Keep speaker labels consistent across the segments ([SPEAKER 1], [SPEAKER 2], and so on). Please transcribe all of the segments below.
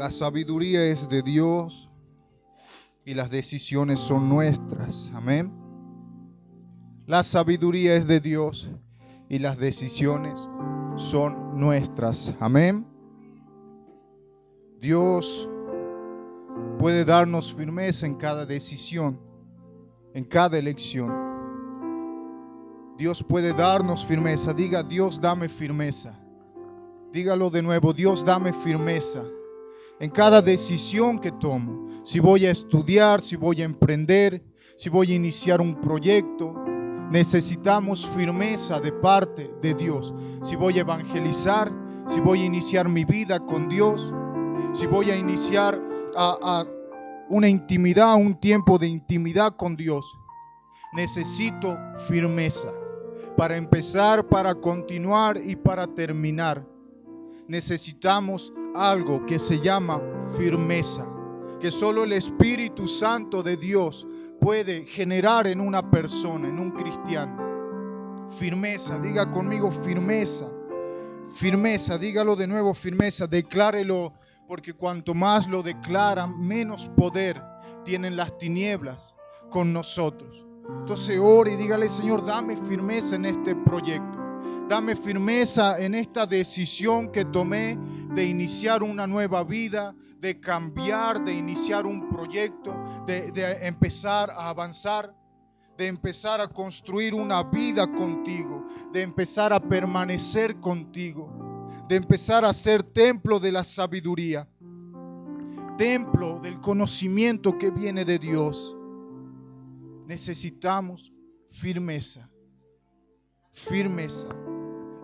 [SPEAKER 1] La sabiduría es de Dios y las decisiones son nuestras. Amén. La sabiduría es de Dios y las decisiones son nuestras. Amén. Dios puede darnos firmeza en cada decisión, en cada elección. Dios puede darnos firmeza. Diga: Dios, dame firmeza. Dígalo de nuevo: Dios, dame firmeza en cada decisión que tomo. Si voy a estudiar, si voy a emprender, si voy a iniciar un proyecto, necesitamos firmeza de parte de Dios. Si voy a evangelizar, si voy a iniciar mi vida con Dios, si voy a iniciar una intimidad, un tiempo de intimidad con Dios, necesito firmeza para empezar, para continuar y para terminar. Necesitamos algo que se llama firmeza, que solo el Espíritu Santo de Dios puede generar en una persona, en un cristiano. Firmeza, diga conmigo: firmeza. Firmeza, dígalo de nuevo: firmeza. Declárelo, porque cuanto más lo declaran, menos poder tienen las tinieblas con nosotros. Entonces ore y dígale: Señor, dame firmeza en este proyecto. Dame firmeza en esta decisión que tomé de iniciar una nueva vida, de cambiar, de iniciar un proyecto, de empezar a avanzar, de empezar a construir una vida contigo, de empezar a permanecer contigo, de empezar a ser templo de la sabiduría, templo del conocimiento que viene de Dios. Necesitamos firmeza, firmeza.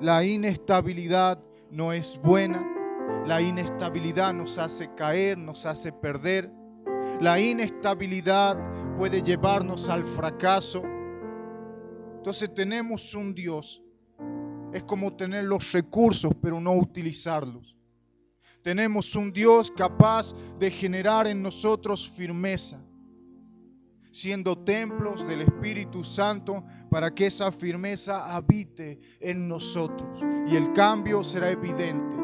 [SPEAKER 1] La inestabilidad no es buena. La inestabilidad nos hace caer, nos hace perder. La inestabilidad puede llevarnos al fracaso. Entonces tenemos un Dios. Es como tener los recursos pero no utilizarlos. Tenemos un Dios capaz de generar en nosotros firmeza, siendo templos del Espíritu Santo para que esa firmeza habite en nosotros. Y el cambio será evidente.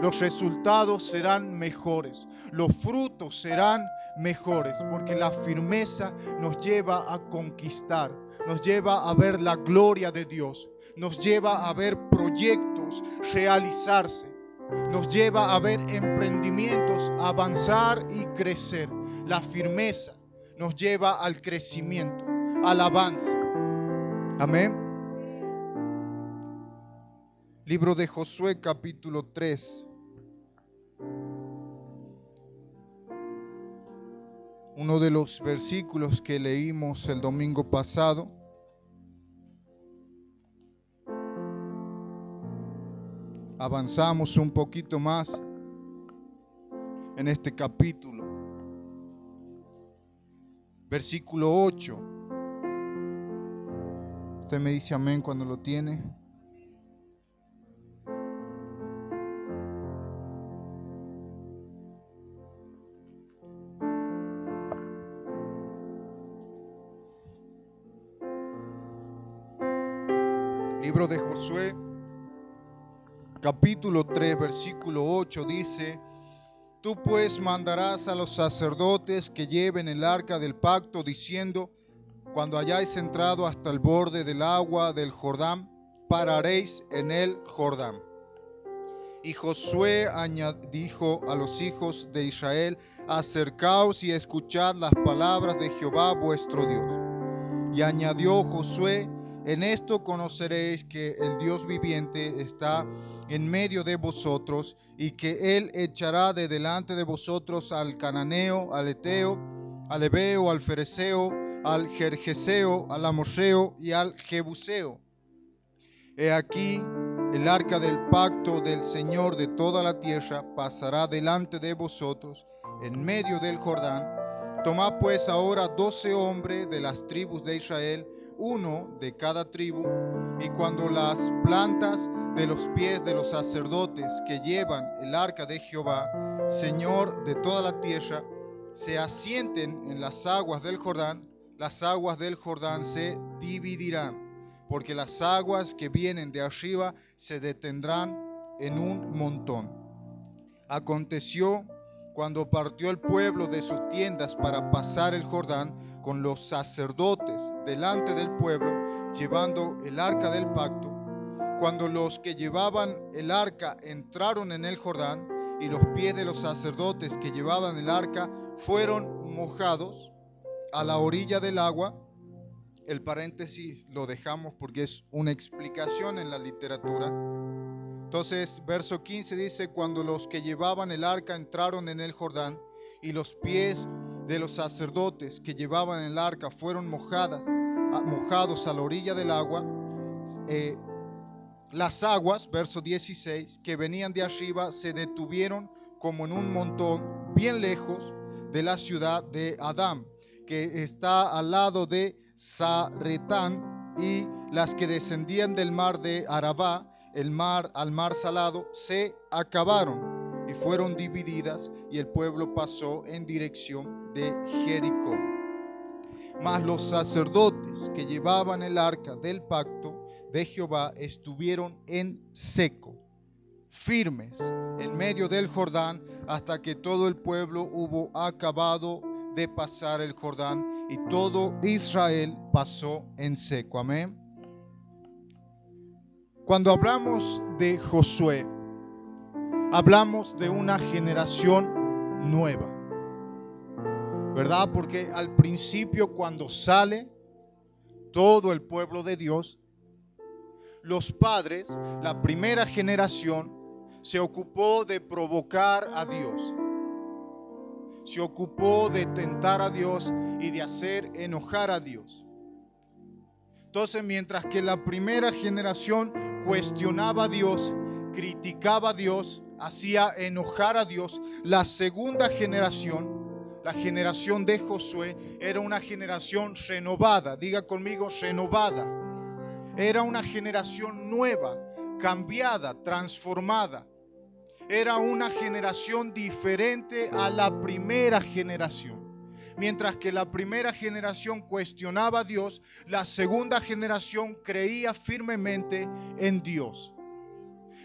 [SPEAKER 1] Los resultados serán mejores. Los frutos serán mejores. Porque la firmeza nos lleva a conquistar. Nos lleva a ver la gloria de Dios. Nos lleva a ver proyectos realizarse. Nos lleva a ver emprendimientos avanzar y crecer. La firmeza nos lleva al crecimiento, al avance. Amén. Libro de Josué, capítulo 3. Uno de los versículos que leímos el domingo pasado. Avanzamos un poquito más en este capítulo. Versículo 8. Usted me dice amén cuando lo tiene. Libro de Josué, capítulo 3, versículo 8 dice: Tú pues mandarás a los sacerdotes que lleven el arca del pacto, diciendo: Cuando hayáis entrado hasta el borde del agua del Jordán, pararéis en el Jordán. Y Josué dijo a los hijos de Israel: Acercaos y escuchad las palabras de Jehová vuestro Dios. Y añadió Josué: En esto conoceréis que el Dios viviente está en medio de vosotros, y que Él echará de delante de vosotros al cananeo, al eteo, al heveo, al fereceo, al gergeseo, al amorreo y al jebuseo. He aquí, el arca del pacto del Señor de toda la tierra pasará delante de vosotros en medio del Jordán. Tomad pues ahora 12 hombres de las tribus de Israel, uno de cada tribu, y cuando las plantas de los pies de los sacerdotes que llevan el arca de Jehová, Señor de toda la tierra, se asienten en las aguas del Jordán, las aguas del Jordán se dividirán, porque las aguas que vienen de arriba se detendrán en un montón. Aconteció cuando partió el pueblo de sus tiendas para pasar el Jordán, con los sacerdotes delante del pueblo, llevando el arca del pacto, cuando los que llevaban el arca entraron en el Jordán, y los pies de los sacerdotes que llevaban el arca fueron mojados a la orilla del agua. El paréntesis lo dejamos porque es una explicación en la literatura. Entonces, verso 15 dice: cuando los que llevaban el arca entraron en el Jordán, y los pies de los sacerdotes que llevaban el arca fueron mojados a la orilla del agua, las aguas, verso 16, que venían de arriba se detuvieron como en un montón bien lejos de la ciudad de Adam, que está al lado de Zaretán, y las que descendían del mar de Arabá, al mar salado, se acabaron y fueron divididas, y el pueblo pasó en dirección de Jericó. Mas los sacerdotes que llevaban el arca del pacto de Jehová estuvieron en seco, firmes en medio del Jordán, hasta que todo el pueblo hubo acabado de pasar el Jordán, y todo Israel pasó en seco. Amén. Cuando hablamos de Josué, hablamos de una generación nueva, ¿verdad? Porque al principio, cuando sale todo el pueblo de Dios, los padres, la primera generación, se ocupó de provocar a Dios, se ocupó de tentar a Dios y de hacer enojar a Dios. Entonces, mientras que la primera generación cuestionaba a Dios, criticaba a Dios, hacía enojar a Dios, la segunda generación, la generación de Josué, era una generación renovada. Diga conmigo, renovada. Era una generación nueva, cambiada, transformada. Era una generación diferente a la primera generación. Mientras que la primera generación cuestionaba a Dios, la segunda generación creía firmemente en Dios.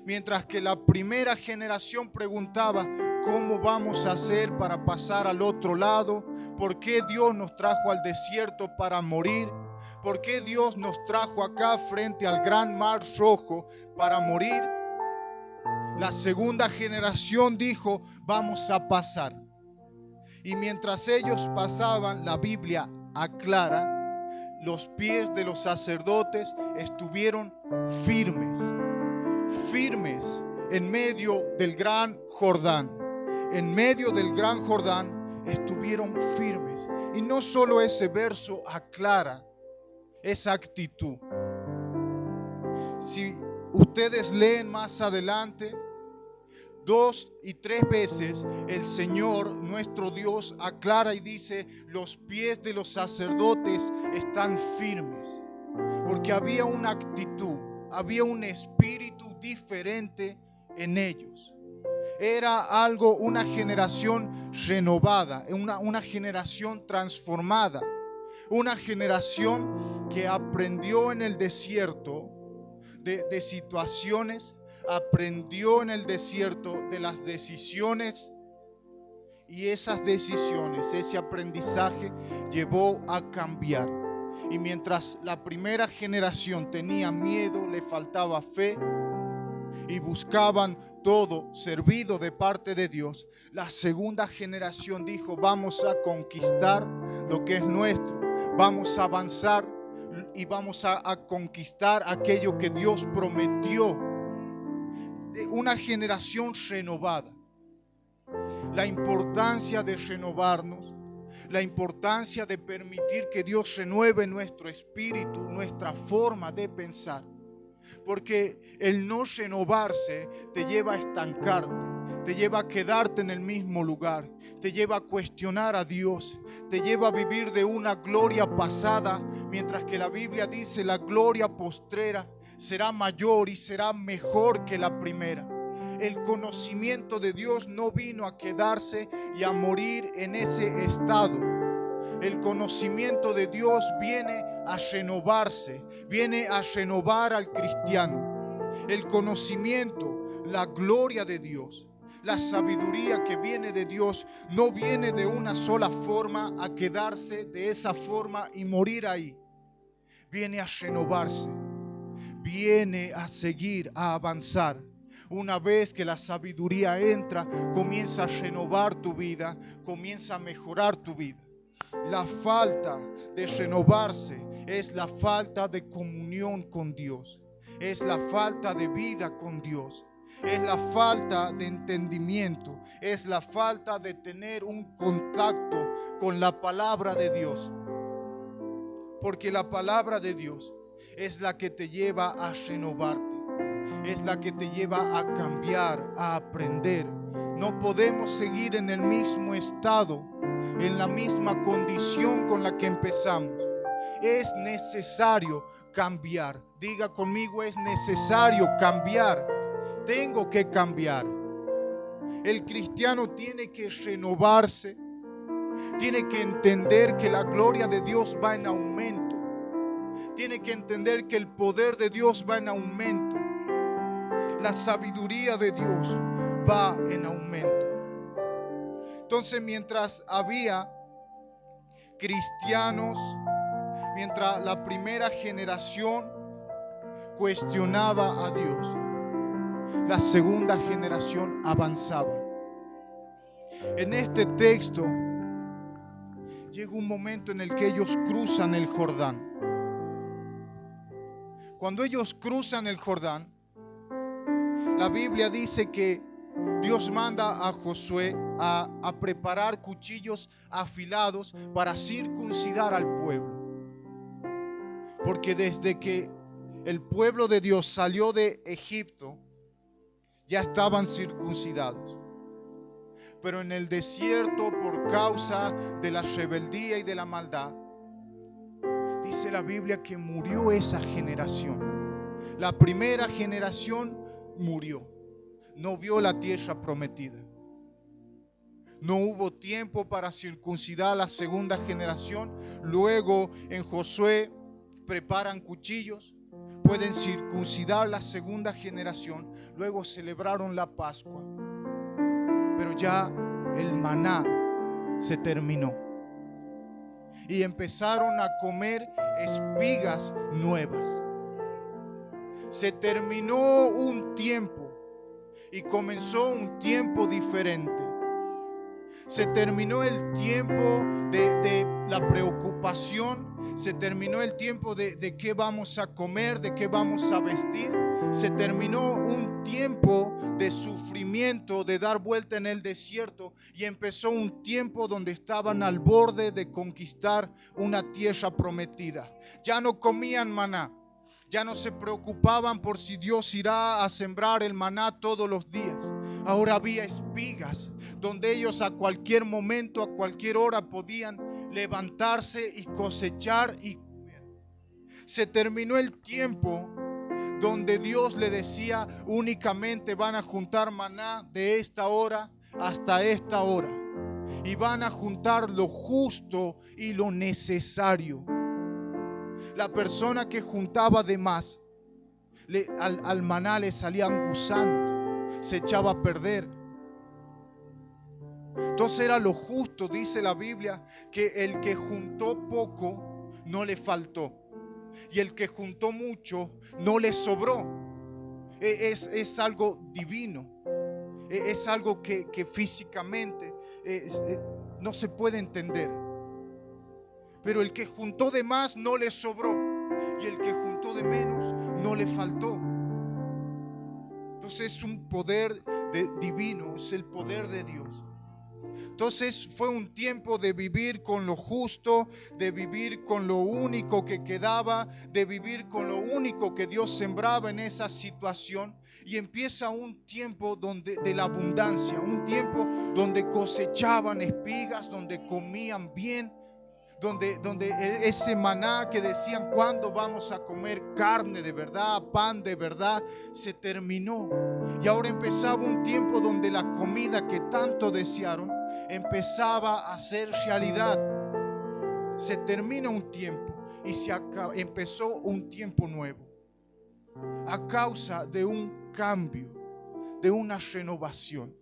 [SPEAKER 1] Mientras que la primera generación preguntaba: ¿cómo vamos a hacer para pasar al otro lado? ¿Por qué Dios nos trajo al desierto para morir? ¿Por qué Dios nos trajo acá frente al gran mar rojo para morir? La segunda generación dijo: vamos a pasar. Y mientras ellos pasaban, la Biblia aclara, los pies de los sacerdotes estuvieron firmes en medio del gran Jordán. En medio del gran Jordán estuvieron firmes. Y no solo ese verso aclara esa actitud. Si ustedes leen más adelante, 2 y 3 veces el Señor, nuestro Dios, aclara y dice: los pies de los sacerdotes están firmes. Porque había una actitud, había un espíritu diferente en ellos. Era algo, una generación renovada, una generación transformada, una generación que aprendió en el desierto de situaciones, aprendió en el desierto de las decisiones, y esas decisiones, ese aprendizaje llevó a cambiar. Y mientras la primera generación tenía miedo, le faltaba fe y buscaban todo servido de parte de Dios, la segunda generación dijo: vamos a conquistar lo que es nuestro, vamos a avanzar y vamos a conquistar aquello que Dios prometió. Una generación renovada. La importancia de renovarnos, la importancia de permitir que Dios renueve nuestro espíritu, nuestra forma de pensar. Porque el no renovarse te lleva a estancarte, te lleva a quedarte en el mismo lugar, te lleva a cuestionar a Dios, te lleva a vivir de una gloria pasada, mientras que la Biblia dice: la gloria postrera será mayor y será mejor que la primera. El conocimiento de Dios no vino a quedarse y a morir en ese estado. El conocimiento de Dios viene a renovarse, viene a renovar al cristiano. El conocimiento, la gloria de Dios, La sabiduría que viene de Dios no viene de una sola forma a quedarse de esa forma y morir ahí. Viene a renovarse, viene a seguir, a avanzar. Una vez que la sabiduría entra, comienza a renovar tu vida, comienza a mejorar tu vida. La falta de renovarse es la falta de comunión con Dios, es la falta de vida con Dios, es la falta de entendimiento, es la falta de tener un contacto con la palabra de Dios. Porque la palabra de Dios es la que te lleva a renovarte, es la que te lleva a cambiar, a aprender. No podemos seguir en el mismo estado, en la misma condición con la que empezamos. Es necesario cambiar. Diga conmigo, es necesario cambiar. Tengo que cambiar. El cristiano tiene que renovarse. Tiene que entender que la gloria de Dios va en aumento. Tiene que entender que el poder de Dios va en aumento. La sabiduría de Dios va en aumento. Entonces, mientras había cristianos, mientras la primera generación cuestionaba a Dios, la segunda generación avanzaba. En este texto llega un momento en el que ellos cruzan el Jordán. Cuando ellos cruzan el Jordán, la Biblia dice que Dios manda a Josué a preparar cuchillos afilados para circuncidar al pueblo. Porque desde que el pueblo de Dios salió de Egipto, ya estaban circuncidados. Pero en el desierto, por causa de la rebeldía y de la maldad, dice la Biblia que murió esa generación. La primera generación murió. No vio la tierra prometida. No hubo tiempo para circuncidar a la segunda generación. Luego en Josué preparan cuchillos, pueden circuncidar la segunda generación. Luego celebraron la Pascua. Pero ya el maná se terminó. Y empezaron a comer espigas nuevas. Se terminó un tiempo y comenzó un tiempo diferente. Se terminó el tiempo de la preocupación. Se terminó el tiempo de qué vamos a comer, de qué vamos a vestir. Se terminó un tiempo de sufrimiento, de dar vuelta en el desierto, y empezó un tiempo donde estaban al borde de conquistar una tierra prometida. Ya no comían maná. Ya no se preocupaban por si Dios irá a sembrar el maná todos los días. Ahora había espigas donde ellos a cualquier momento, a cualquier hora podían levantarse y cosechar y comer. Se terminó el tiempo donde Dios le decía únicamente van a juntar maná de esta hora hasta esta hora. Y van a juntar lo justo y lo necesario. La persona que juntaba de más, al maná le salían gusanos, se echaba a perder. Entonces era lo justo, dice la Biblia, que el que juntó poco no le faltó, y el que juntó mucho no le sobró. Es algo divino, es algo que físicamente no se puede entender. Pero el que juntó de más no le sobró, y el que juntó de menos no le faltó. Entonces es un poder divino, es el poder de Dios. Entonces fue un tiempo de vivir con lo justo, de vivir con lo único que quedaba, de vivir con lo único que Dios sembraba en esa situación. Y empieza un tiempo de la abundancia, un tiempo donde cosechaban espigas, donde comían bien, donde ese maná que decían cuándo vamos a comer carne de verdad, pan de verdad, se terminó. Y ahora empezaba un tiempo donde la comida que tanto desearon empezaba a ser realidad. Se termina un tiempo y empezó un tiempo nuevo, a causa de un cambio, de una renovación.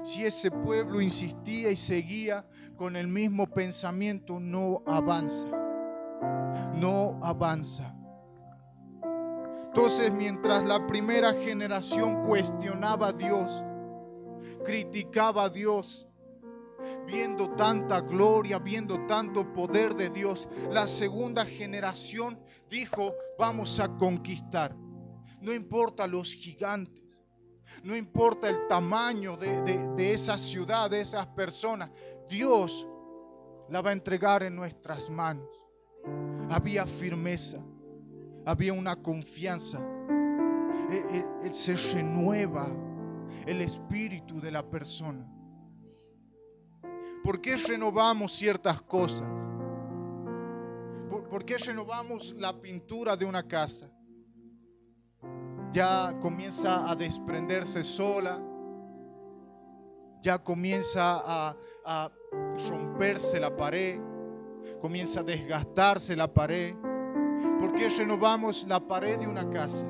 [SPEAKER 1] Si ese pueblo insistía y seguía con el mismo pensamiento, no avanza. No avanza. Entonces, mientras la primera generación cuestionaba a Dios, criticaba a Dios, viendo tanta gloria, viendo tanto poder de Dios, la segunda generación dijo: vamos a conquistar. No importa los gigantes, no importa el tamaño de esa ciudad, de esas personas, Dios la va a entregar en nuestras manos. Había firmeza, había una confianza. Él se renueva el espíritu de la persona. ¿Por qué renovamos ciertas cosas? ¿Por qué renovamos la pintura de una casa? Ya comienza a desprenderse sola, ya comienza a romperse la pared, comienza a desgastarse la pared. ¿Por qué renovamos la pared de una casa?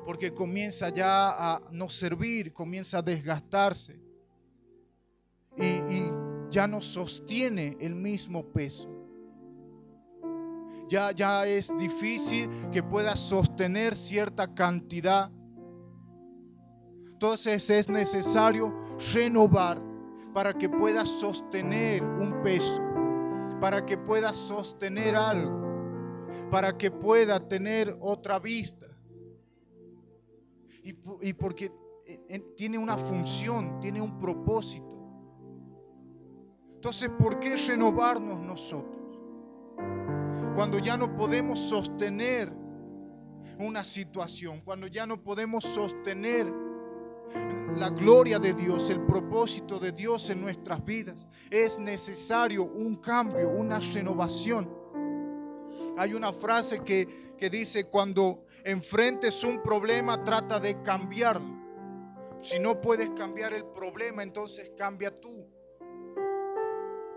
[SPEAKER 1] Porque comienza ya a no servir, comienza a desgastarse y ya no sostiene el mismo peso. Ya es difícil que pueda sostener cierta cantidad. Entonces es necesario renovar para que pueda sostener un peso, para que pueda sostener algo, para que pueda tener otra vista. Y porque tiene una función, tiene un propósito. Entonces, ¿por qué renovarnos nosotros? Cuando ya no podemos sostener una situación, cuando ya no podemos sostener la gloria de Dios, el propósito de Dios en nuestras vidas, es necesario un cambio, una renovación. Hay una frase que dice: cuando enfrentes un problema, trata de cambiarlo. Si no puedes cambiar el problema, entonces cambia tú.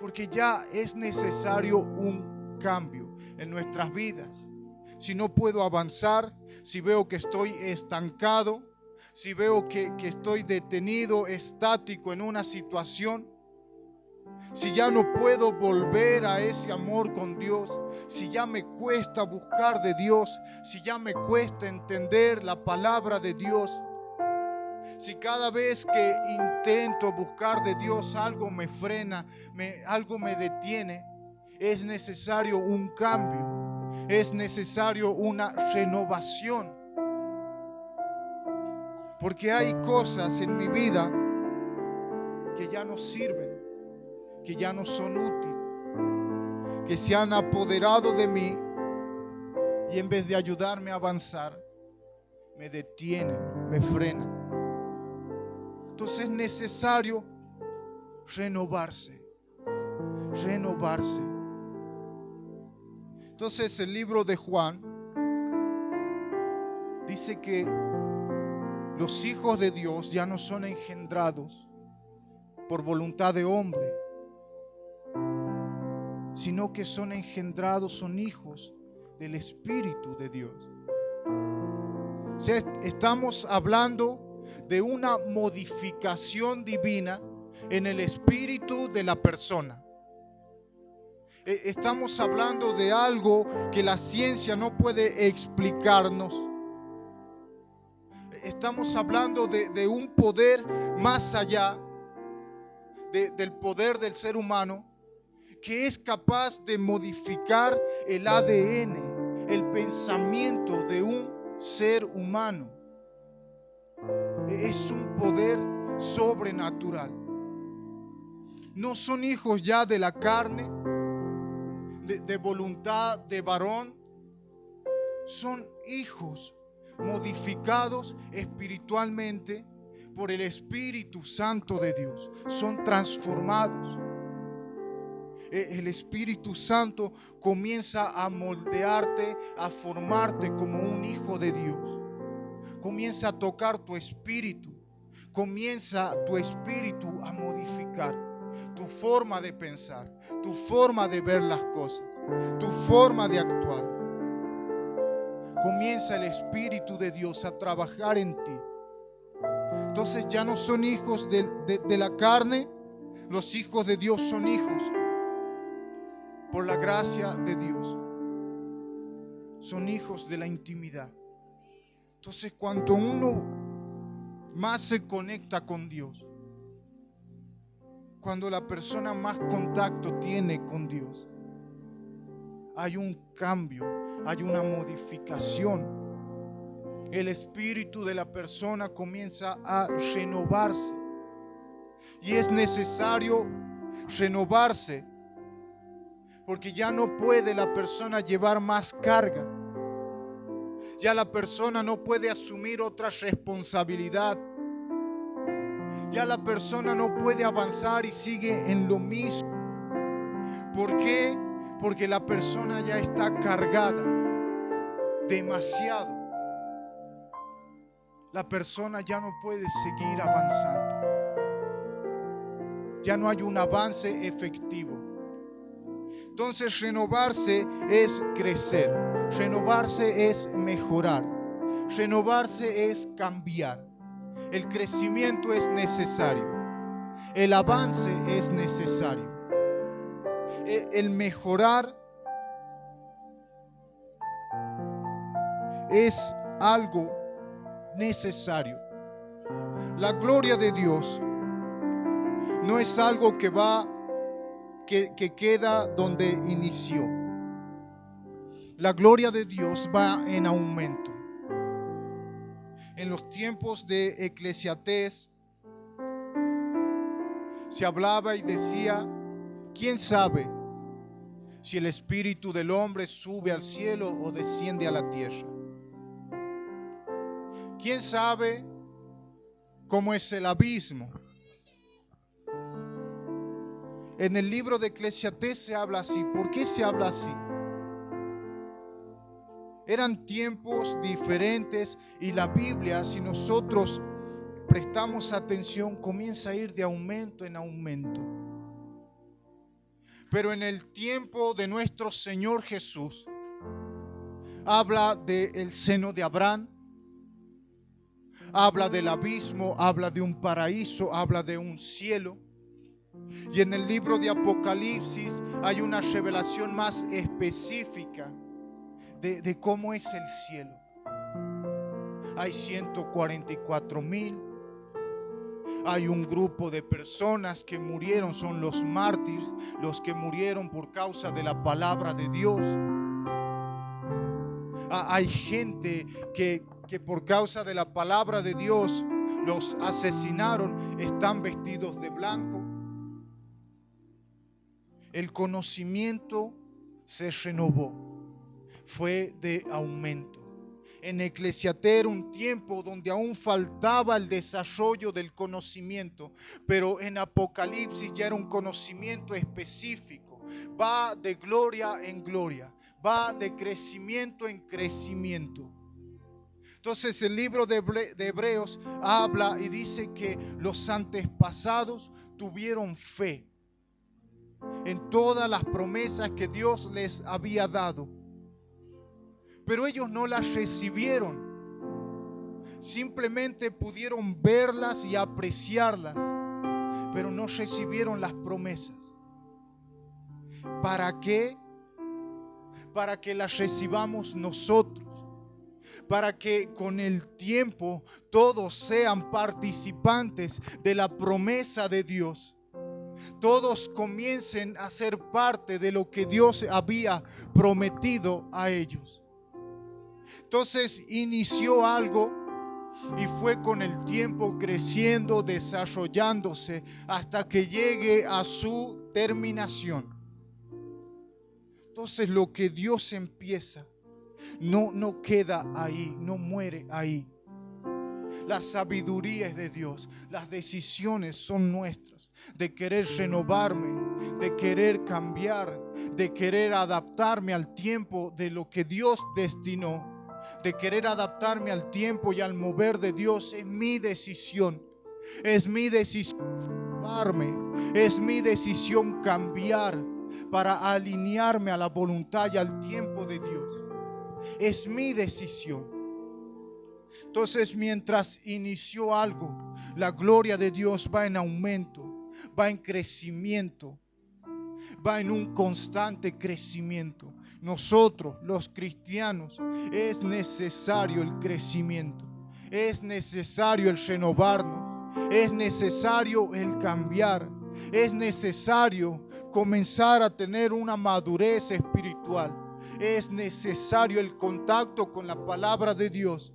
[SPEAKER 1] Porque ya es necesario un cambio en nuestras vidas. Si no puedo avanzar, si veo que estoy estancado, si veo que estoy detenido, estático en una situación, si ya no puedo volver a ese amor con Dios, si ya me cuesta buscar de Dios, si ya me cuesta entender la palabra de Dios, si cada vez que intento buscar de Dios algo me frena, algo me detiene, es necesario un cambio, es necesario una renovación. Porque hay cosas en mi vida que ya no sirven, que ya no son útiles, que se han apoderado de mí y en vez de ayudarme a avanzar, me detienen, me frenan. Entonces es necesario renovarse. Entonces el libro de Juan dice que los hijos de Dios ya no son engendrados por voluntad de hombre, sino que son engendrados, son hijos del Espíritu de Dios. O sea, estamos hablando de una modificación divina en el espíritu de la persona. Estamos hablando de algo que la ciencia no puede explicarnos. Estamos hablando de un poder más allá del poder del ser humano, que es capaz de modificar el ADN, el pensamiento de un ser humano. Es un poder sobrenatural. No son hijos ya de la carne, de voluntad de varón. Son hijos modificados espiritualmente por el Espíritu Santo de Dios. Son transformados. El Espíritu Santo comienza a moldearte, a formarte como un hijo de Dios. Comienza a tocar tu espíritu. Comienza tu espíritu a modificar tu forma de pensar, tu forma de ver las cosas, tu forma de actuar. Comienza el Espíritu de Dios a trabajar en ti. Entonces ya no son hijos de la carne. Los hijos de Dios son hijos por la gracia de Dios. Son hijos de la intimidad. Entonces cuando uno más se conecta con Dios, cuando la persona más contacto tiene con Dios, hay un cambio, hay una modificación. El espíritu de la persona comienza a renovarse. Y es necesario renovarse, porque ya no puede la persona llevar más carga. Ya la persona no puede asumir otra responsabilidad. Ya la persona no puede avanzar y sigue en lo mismo. ¿Por qué? Porque la persona ya está cargada demasiado. La persona ya no puede seguir avanzando. Ya no hay un avance efectivo. Entonces renovarse es crecer. Renovarse es mejorar. Renovarse es cambiar. El crecimiento es necesario. El avance es necesario. El mejorar es algo necesario. La gloria de Dios no es algo que queda donde inició. La gloria de Dios va en aumento. En los tiempos de Eclesiastés se hablaba y decía: ¿quién sabe si el espíritu del hombre sube al cielo o desciende a la tierra? ¿Quién sabe cómo es el abismo? En el libro de Eclesiastés se habla así. ¿Por qué se habla así? Eran tiempos diferentes y la Biblia, si nosotros prestamos atención, comienza a ir de aumento en aumento. Pero en el tiempo de nuestro Señor Jesús, habla del seno de Abraham, habla del abismo, habla de un paraíso, habla de un cielo. Y en el libro de Apocalipsis hay una revelación más específica de cómo es el cielo. Hay 144,000. Hay un grupo de personas que murieron, son los mártires, los que murieron por causa de la palabra de Dios. Hay gente que por causa de la palabra de Dios los asesinaron, están vestidos de blanco. El conocimiento se renovó, fue de aumento. En Eclesiastés era un tiempo donde aún faltaba el desarrollo del conocimiento, pero en Apocalipsis ya era un conocimiento específico. Va de gloria en gloria, va de crecimiento en crecimiento. Entonces el libro de Hebreos habla y dice que los antepasados tuvieron fe en todas las promesas que Dios les había dado, pero ellos no las recibieron. Simplemente pudieron verlas y apreciarlas, pero no recibieron las promesas. ¿Para qué? Para que las recibamos nosotros, para que con el tiempo todos sean participantes de la promesa de Dios. Todos comiencen a ser parte de lo que Dios había prometido a ellos. Entonces inició algo y fue con el tiempo creciendo, desarrollándose hasta que llegue a su terminación. Entonces lo que Dios empieza no queda ahí, no muere ahí. La sabiduría es de Dios, las decisiones son nuestras, de querer renovarme, de querer cambiar, de querer adaptarme al tiempo de lo que Dios destinó, de querer adaptarme al tiempo y al mover de Dios. Es mi decisión, es mi decisión renovarme, es mi decisión cambiar para alinearme a la voluntad y al tiempo de Dios. Es mi decisión. Entonces, mientras inició algo, la gloria de Dios va en aumento, va en crecimiento, va en un constante crecimiento. Nosotros, los cristianos, es necesario el crecimiento, es necesario el renovarnos, es necesario el cambiar, es necesario comenzar a tener una madurez espiritual, es necesario el contacto con la palabra de Dios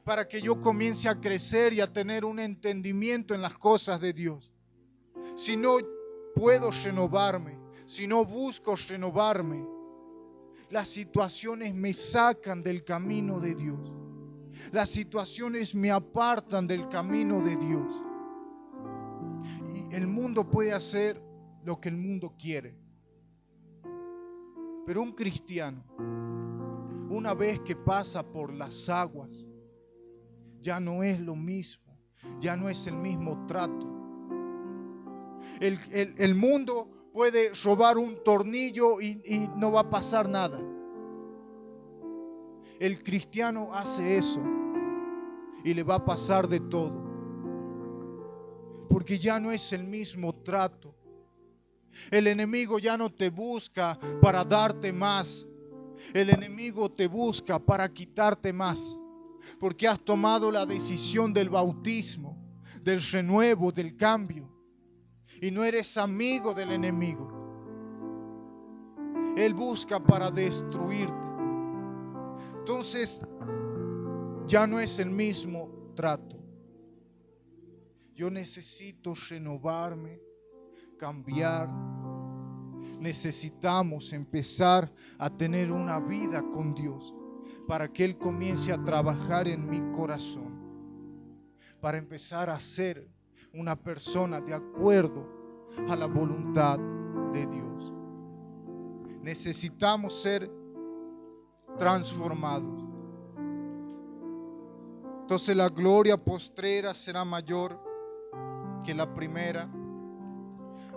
[SPEAKER 1] para que yo comience a crecer y a tener un entendimiento en las cosas de Dios. Si no puedo renovarme, si no busco renovarme, las situaciones me sacan del camino de Dios. Las situaciones me apartan del camino de Dios. Y el mundo puede hacer lo que el mundo quiere. Pero un cristiano, una vez que pasa por las aguas, ya no es lo mismo, ya no es el mismo trato. El mundo puede robar un tornillo y no va a pasar nada. El cristiano hace eso y le va a pasar de todo, porque ya no es el mismo trato. El enemigo ya no te busca para darte más. El enemigo te busca para quitarte más, porque has tomado la decisión del bautismo, del renuevo, del cambio, y no eres amigo del enemigo. Él busca para destruirte. Entonces ya no es el mismo trato. Yo necesito renovarme, cambiar. Necesitamos empezar a tener una vida con Dios para que Él comience a trabajar en mi corazón, para empezar a ser una persona de acuerdo a la voluntad de Dios. Necesitamos ser transformados. Entonces la gloria postrera será mayor que la primera.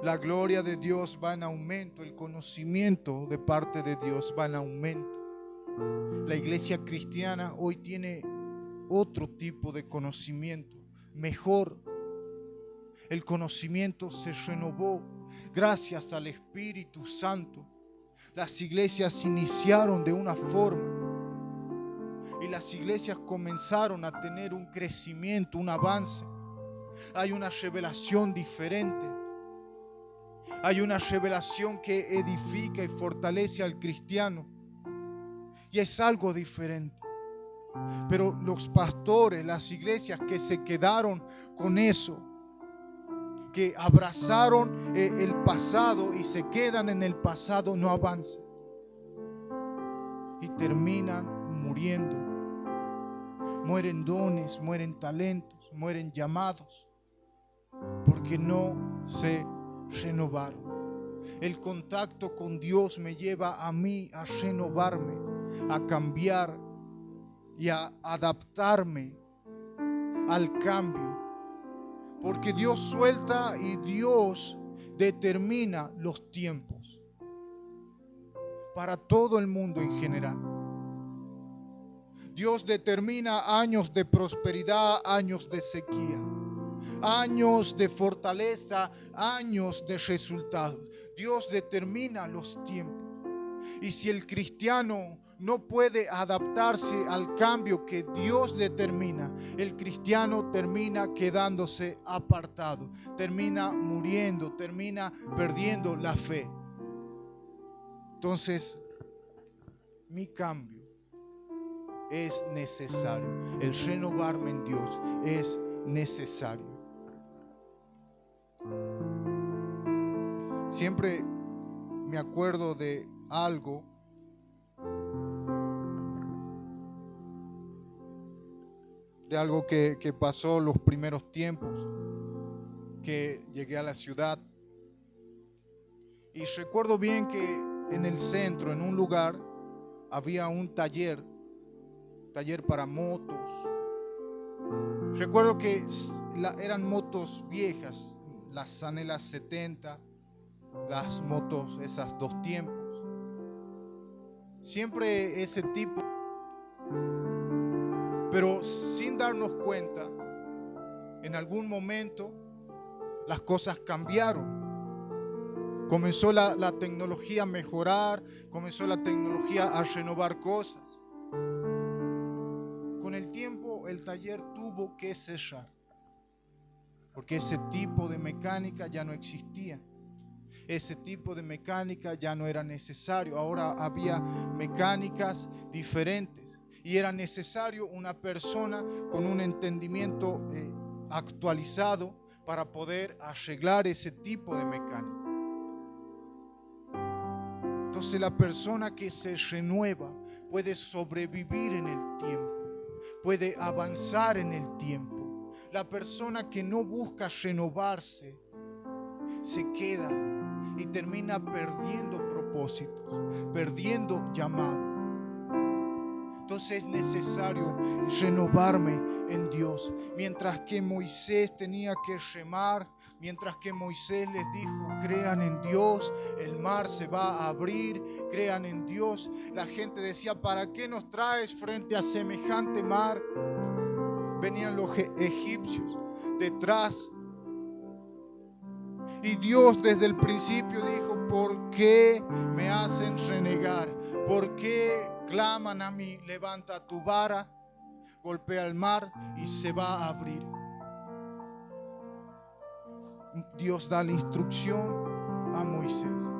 [SPEAKER 1] La gloria de Dios va en aumento, el conocimiento de parte de Dios va en aumento. La iglesia cristiana hoy tiene otro tipo de conocimiento, mejor. El conocimiento se renovó gracias al Espíritu Santo. Las iglesias iniciaron de una forma y las iglesias comenzaron a tener un crecimiento, un avance. Hay una revelación diferente. Hay una revelación que edifica y fortalece al cristiano. Y es algo diferente. Pero los pastores, las iglesias que se quedaron con eso, que abrazaron el pasado y se quedan en el pasado, no avanzan. Y terminan muriendo. Mueren dones, mueren talentos, mueren llamados, porque no se renovaron. El contacto con Dios me lleva a mí a renovarme, a cambiar y a adaptarme al cambio, porque Dios suelta y Dios determina los tiempos para todo el mundo en general. Dios determina años de prosperidad, años de sequía, años de fortaleza, años de resultados. Dios determina los tiempos. Y si el cristiano no puede adaptarse al cambio que Dios determina, el cristiano termina quedándose apartado, termina muriendo, termina perdiendo la fe. Entonces, mi cambio es necesario. El renovarme en Dios es necesario. Siempre me acuerdo de algo que pasó los primeros tiempos que llegué a la ciudad. Y recuerdo bien que en el centro, en un lugar, había un taller para motos. Recuerdo que eran motos viejas, las Anelas 70, las motos esas dos tiempos. Siempre ese tipo, pero sin darnos cuenta, en algún momento las cosas cambiaron. Comenzó la tecnología a mejorar, comenzó la tecnología a renovar cosas. Con el tiempo el taller tuvo que cerrar, porque ese tipo de mecánica ya no existía. Ese tipo de mecánica ya no era necesario. Ahora había mecánicas diferentes y era necesario una persona con un entendimiento actualizado para poder arreglar ese tipo de mecánica. Entonces la persona que se renueva puede sobrevivir en el tiempo, puede avanzar en el tiempo. La persona que no busca renovarse se queda y termina perdiendo propósitos, perdiendo llamado. Entonces es necesario renovarme en Dios. Mientras que Moisés tenía que remar, mientras que Moisés les dijo, crean en Dios, el mar se va a abrir, crean en Dios. La gente decía, ¿para qué nos traes frente a semejante mar? Venían los egipcios detrás. Y Dios desde el principio dijo, ¿por qué me hacen renegar? ¿Por qué claman a mí? Levanta tu vara, golpea el mar y se va a abrir. Dios da la instrucción a Moisés.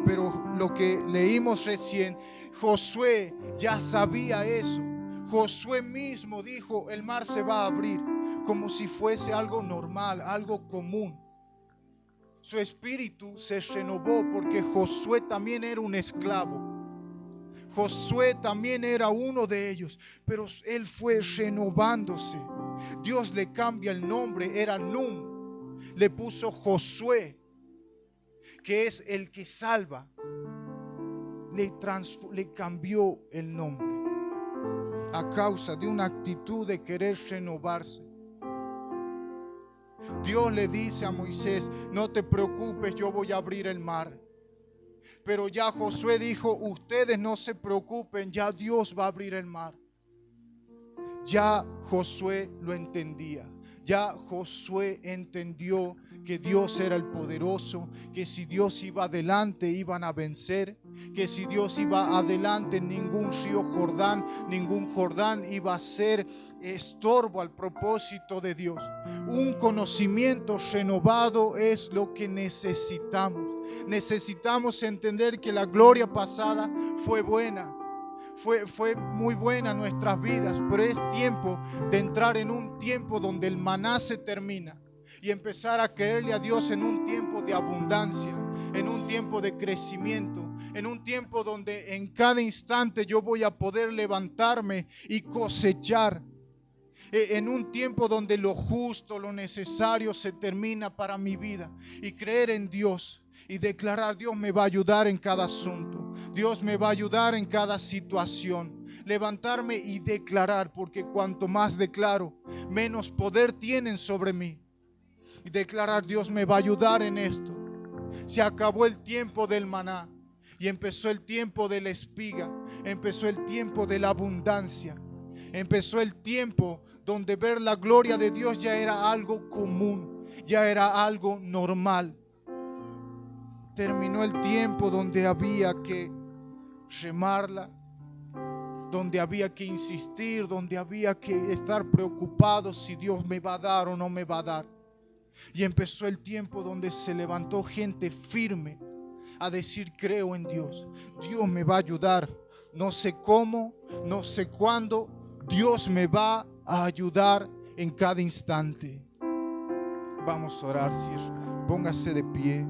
[SPEAKER 1] Pero lo que leímos recién, Josué ya sabía eso. Josué mismo dijo, el mar se va a abrir, como si fuese algo normal, algo común. Su espíritu se renovó porque Josué también era un esclavo. Josué también era uno de ellos, pero él fue renovándose. Dios le cambia el nombre, era Nun, le puso Josué, que es el que salva. Le cambió el nombre a causa de una actitud de querer renovarse. Dios le dice a Moisés, no te preocupes, yo voy a abrir el mar. Pero ya Josué dijo, ustedes no se preocupen, ya Dios va a abrir el mar. Ya Josué lo entendía. Ya Josué entendió que Dios era el poderoso, que si Dios iba adelante iban a vencer, que si Dios iba adelante ningún Jordán iba a ser estorbo al propósito de Dios. Un conocimiento renovado es lo que necesitamos. Necesitamos entender que la gloria pasada fue buena. Fue muy buena en nuestras vidas, pero es tiempo de entrar en un tiempo donde el maná se termina y empezar a creerle a Dios en un tiempo de abundancia, en un tiempo de crecimiento, en un tiempo donde en cada instante yo voy a poder levantarme y cosechar, en un tiempo donde lo justo, lo necesario se termina para mi vida, y creer en Dios y declarar, Dios me va a ayudar en cada asunto, Dios me va a ayudar en cada situación. Levantarme y declarar, porque cuanto más declaro, menos poder tienen sobre mí. Y declarar, Dios me va a ayudar en esto. Se acabó el tiempo del maná y empezó el tiempo de la espiga, empezó el tiempo de la abundancia, empezó el tiempo donde ver la gloria de Dios ya era algo común, ya era algo normal. Terminó el tiempo donde había que remarla, donde había que insistir, donde había que estar preocupado si Dios me va a dar o no me va a dar. Y empezó el tiempo donde se levantó gente firme a decir, creo en Dios, Dios me va a ayudar, no sé cómo, no sé cuándo, Dios me va a ayudar en cada instante. Vamos a orar, póngase de pie.